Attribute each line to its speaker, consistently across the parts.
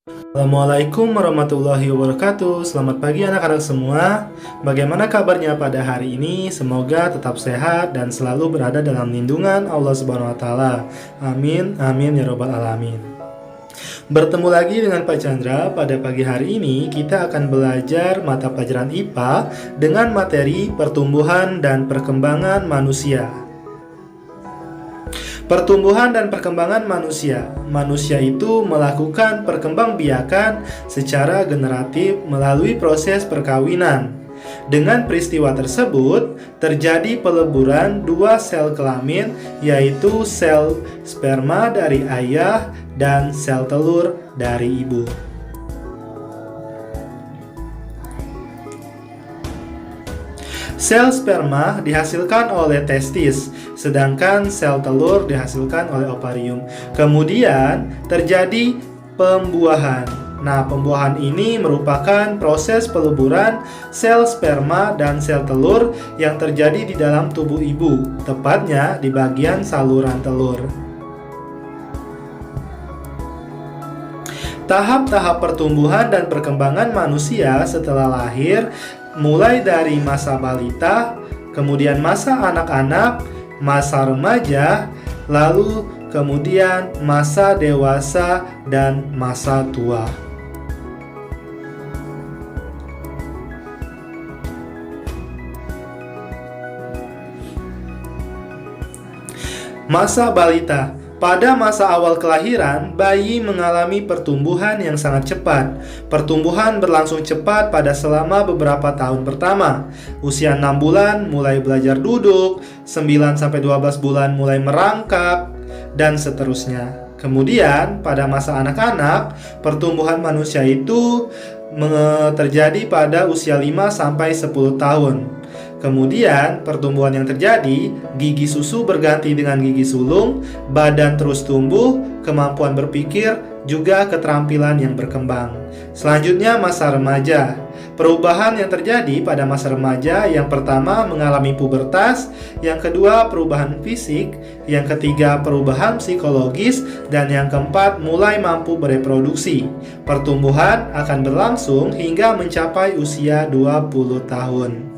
Speaker 1: Assalamualaikum warahmatullahi wabarakatuh. Selamat pagi anak-anak semua. Bagaimana kabarnya pada hari ini? Semoga tetap sehat dan selalu berada dalam lindungan Allah Subhanahu wa taala. Amin, amin ya robbal alamin. Bertemu lagi dengan Pak Chandra. Pada pagi hari ini kita akan belajar mata pelajaran IPA dengan materi pertumbuhan dan perkembangan manusia. Pertumbuhan dan perkembangan manusia. Manusia itu melakukan perkembangbiakan secara generatif melalui proses perkawinan. Dengan peristiwa tersebut, terjadi peleburan dua sel kelamin, yaitu sel sperma dari ayah dan sel telur dari ibu. Sel sperma dihasilkan oleh testis, sedangkan sel telur dihasilkan oleh ovarium. Kemudian terjadi pembuahan. Nah, pembuahan ini merupakan proses peleburan sel sperma dan sel telur yang terjadi di dalam tubuh ibu, tepatnya di bagian saluran telur. Tahap-tahap pertumbuhan dan perkembangan manusia setelah lahir mulai dari masa balita, kemudian masa anak-anak, masa remaja, lalu kemudian masa dewasa dan masa tua. Masa balita. Pada masa awal kelahiran, bayi mengalami pertumbuhan yang sangat cepat. Pertumbuhan berlangsung cepat pada selama beberapa tahun pertama. Usia 6 bulan mulai belajar duduk, 9-12 bulan mulai merangkak, dan seterusnya. Kemudian, pada masa anak-anak, pertumbuhan manusia itu terjadi pada usia 5-10 tahun. Kemudian, pertumbuhan yang terjadi, gigi susu berganti dengan gigi sulung, badan terus tumbuh, kemampuan berpikir, juga keterampilan yang berkembang. Selanjutnya, masa remaja. Perubahan yang terjadi pada masa remaja, yang pertama mengalami pubertas, yang kedua perubahan fisik, yang ketiga perubahan psikologis, dan yang keempat mulai mampu bereproduksi. Pertumbuhan akan berlangsung hingga mencapai usia 20 tahun.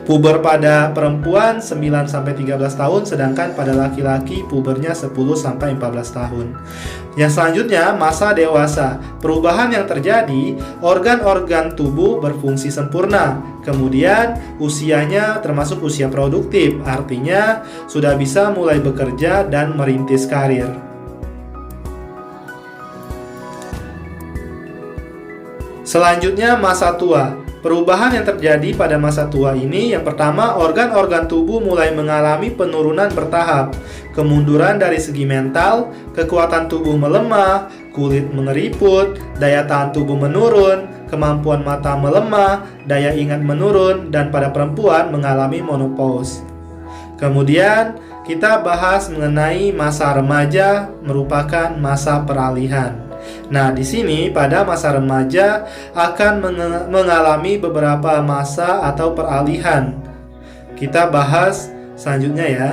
Speaker 1: Puber pada perempuan 9-13 tahun, sedangkan pada laki-laki pubernya 10-14 tahun. Yang selanjutnya, masa dewasa. Perubahan yang terjadi, organ-organ tubuh berfungsi sempurna. Kemudian, usianya termasuk usia produktif, artinya sudah bisa mulai bekerja dan merintis karir. Selanjutnya, masa tua. Perubahan yang terjadi pada masa tua ini, yang pertama, organ-organ tubuh mulai mengalami penurunan bertahap. Kemunduran dari segi mental, kekuatan tubuh melemah, kulit mengeriput, daya tahan tubuh menurun, kemampuan mata melemah, daya ingat menurun, dan pada perempuan mengalami menopause. Kemudian, kita bahas mengenai masa remaja, merupakan masa peralihan. Nah, di sini pada masa remaja akan mengalami beberapa masa atau peralihan. Kita bahas selanjutnya ya.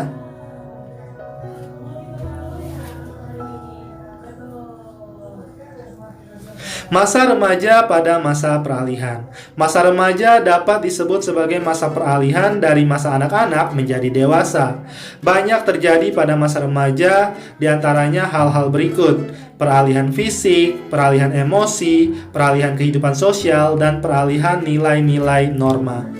Speaker 1: Masa remaja pada masa peralihan. Masa remaja dapat disebut sebagai masa peralihan dari masa anak-anak menjadi dewasa. Banyak terjadi pada masa remaja, diantaranya hal-hal berikut: peralihan fisik, peralihan emosi, peralihan kehidupan sosial, dan peralihan nilai-nilai norma.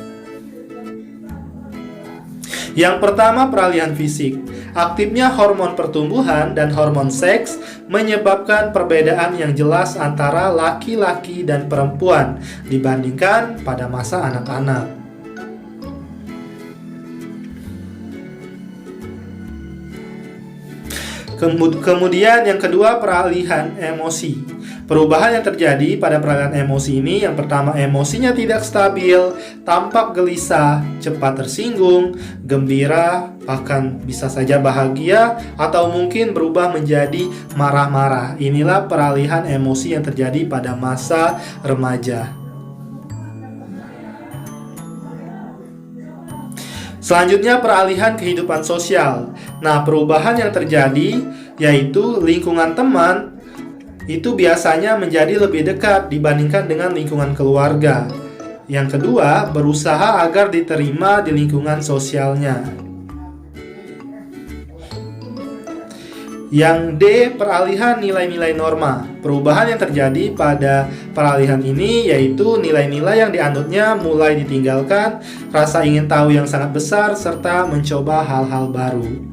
Speaker 1: Yang pertama, peralihan fisik. Aktifnya hormon pertumbuhan dan hormon seks menyebabkan perbedaan yang jelas antara laki-laki dan perempuan dibandingkan pada masa anak-anak. Kemudian yang kedua, peralihan emosi. Perubahan yang terjadi pada peralihan emosi ini, yang pertama, emosinya tidak stabil, tampak gelisah, cepat tersinggung, gembira, bahkan bisa saja bahagia, atau mungkin berubah menjadi marah-marah. Inilah peralihan emosi yang terjadi pada masa remaja. Selanjutnya, peralihan kehidupan sosial. Nah, perubahan yang terjadi yaitu lingkungan teman itu biasanya menjadi lebih dekat dibandingkan dengan lingkungan keluarga. Yang kedua, berusaha agar diterima di lingkungan sosialnya. Yang D, peralihan nilai-nilai norma. Perubahan yang terjadi pada peralihan ini yaitu nilai-nilai yang dianutnya mulai ditinggalkan, rasa ingin tahu yang sangat besar, serta mencoba hal-hal baru.